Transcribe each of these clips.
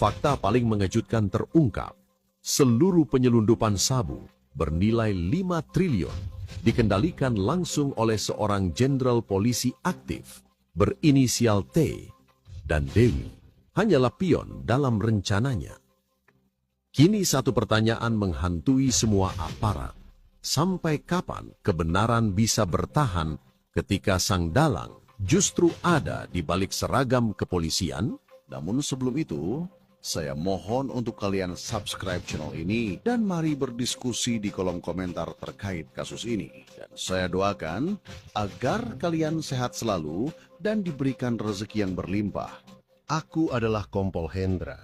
Fakta paling mengejutkan terungkap. Seluruh penyelundupan sabu bernilai 5 triliun dikendalikan langsung oleh seorang jenderal polisi aktif berinisial T, dan Dewi hanyalah pion dalam rencananya. Kini satu pertanyaan menghantui semua aparat. Sampai kapan kebenaran bisa bertahan ketika sang dalang justru ada di balik seragam kepolisian? Namun sebelum itu, saya mohon untuk kalian subscribe channel ini dan mari berdiskusi di kolom komentar terkait kasus ini. Dan saya doakan agar kalian sehat selalu dan diberikan rezeki yang berlimpah. Aku adalah Kompol Hendra,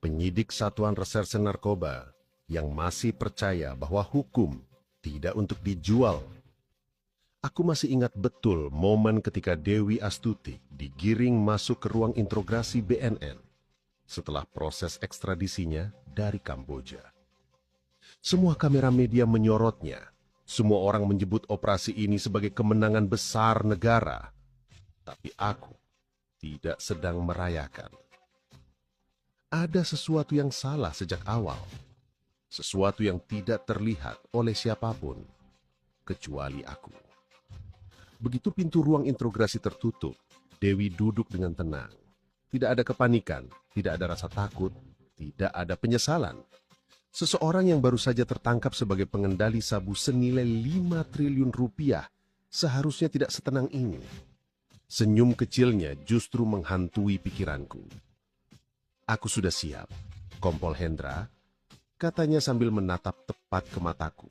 penyidik Satuan Reserse Narkoba yang masih percaya bahwa hukum tidak untuk dijual. Aku masih ingat betul momen ketika Dewi Astuti digiring masuk ke ruang interogasi BNN setelah proses ekstradisinya dari Kamboja. Semua kamera media menyorotnya. Semua orang menyebut operasi ini sebagai kemenangan besar negara. Tapi aku tidak sedang merayakan. Ada sesuatu yang salah sejak awal. Sesuatu yang tidak terlihat oleh siapapun, kecuali aku. Begitu pintu ruang interogasi tertutup, Dewi duduk dengan tenang. Tidak ada kepanikan, tidak ada rasa takut, tidak ada penyesalan. Seseorang yang baru saja tertangkap sebagai pengendali sabu senilai 5 triliun rupiah seharusnya tidak setenang ini. Senyum kecilnya justru menghantui pikiranku. Aku sudah siap, Kompol Hendra, katanya sambil menatap tepat ke mataku.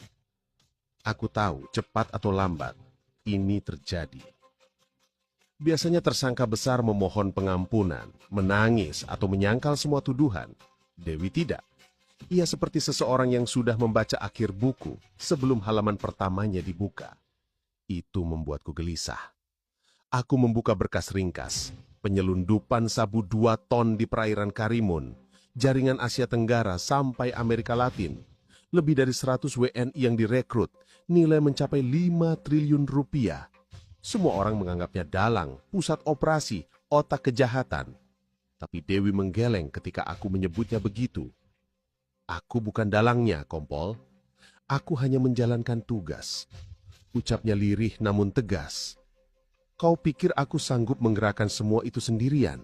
Aku tahu, cepat atau lambat, ini terjadi. Biasanya tersangka besar memohon pengampunan, menangis, atau menyangkal semua tuduhan. Dewi tidak. Ia seperti seseorang yang sudah membaca akhir buku sebelum halaman pertamanya dibuka. Itu membuatku gelisah. Aku membuka berkas ringkas, penyelundupan sabu 2 ton di perairan Karimun, jaringan Asia Tenggara sampai Amerika Latin, lebih dari 100 WNI yang direkrut, nilai mencapai 5 triliun rupiah. Semua orang menganggapnya dalang, pusat operasi, otak kejahatan. Tapi Dewi menggeleng ketika aku menyebutnya begitu. Aku bukan dalangnya, Kompol. Aku hanya menjalankan tugas. Ucapnya lirih namun tegas. Kau pikir aku sanggup menggerakkan semua itu sendirian?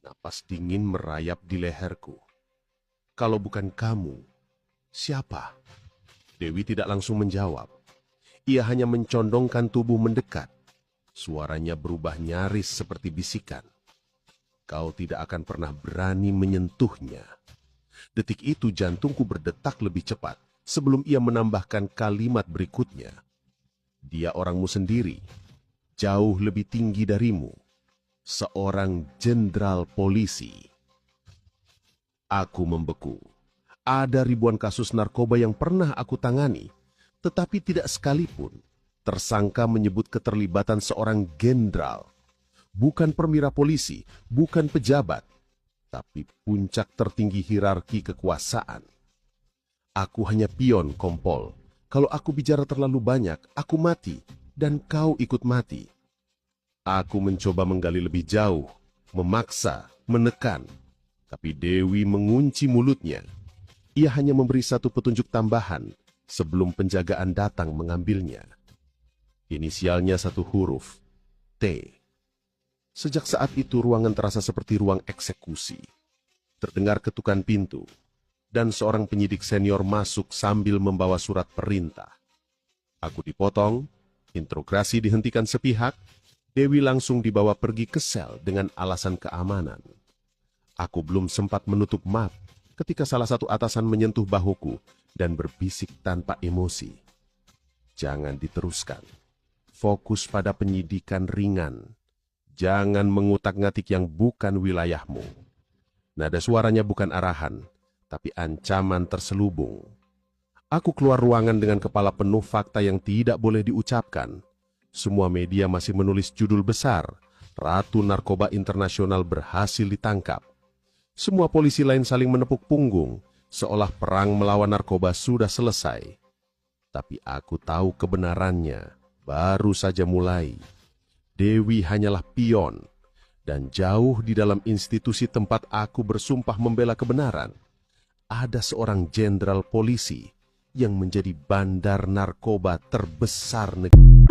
Napas dingin merayap di leherku. Kalau bukan kamu, siapa? Dewi tidak langsung menjawab. Ia hanya mencondongkan tubuh mendekat. Suaranya berubah nyaris seperti bisikan. Kau tidak akan pernah berani menyentuhnya. Detik itu jantungku berdetak lebih cepat sebelum ia menambahkan kalimat berikutnya. Dia orangmu sendiri, jauh lebih tinggi darimu. Seorang jenderal polisi. Aku membeku. Ada ribuan kasus narkoba yang pernah aku tangani, tetapi tidak sekalipun tersangka menyebut keterlibatan seorang jenderal. Bukan perwira polisi, bukan pejabat, tapi puncak tertinggi hierarki kekuasaan. Aku hanya pion, Kompol. Kalau aku bicara terlalu banyak, aku mati, dan kau ikut mati. Aku mencoba menggali lebih jauh, memaksa, menekan. Tapi Dewi mengunci mulutnya. Ia hanya memberi satu petunjuk tambahan sebelum penjagaan datang mengambilnya. Inisialnya satu huruf, T. Sejak saat itu ruangan terasa seperti ruang eksekusi. Terdengar ketukan pintu, dan seorang penyidik senior masuk sambil membawa surat perintah. Aku dipotong, interogasi dihentikan sepihak, Dewi langsung dibawa pergi ke sel dengan alasan keamanan. Aku belum sempat menutup map ketika salah satu atasan menyentuh bahuku dan berbisik tanpa emosi. Jangan diteruskan. Fokus pada penyidikan ringan. Jangan mengutak-ngatik yang bukan wilayahmu. Nada suaranya bukan arahan, tapi ancaman terselubung. Aku keluar ruangan dengan kepala penuh fakta yang tidak boleh diucapkan. Semua media masih menulis judul besar, Ratu Narkoba Internasional berhasil ditangkap. Semua polisi lain saling menepuk punggung, seolah perang melawan narkoba sudah selesai. Tapi aku tahu kebenarannya, baru saja mulai. Dewi hanyalah pion, Dan jauh di dalam institusi tempat aku bersumpah membela kebenaran, ada seorang jenderal polisi yang menjadi bandar narkoba terbesar negeri.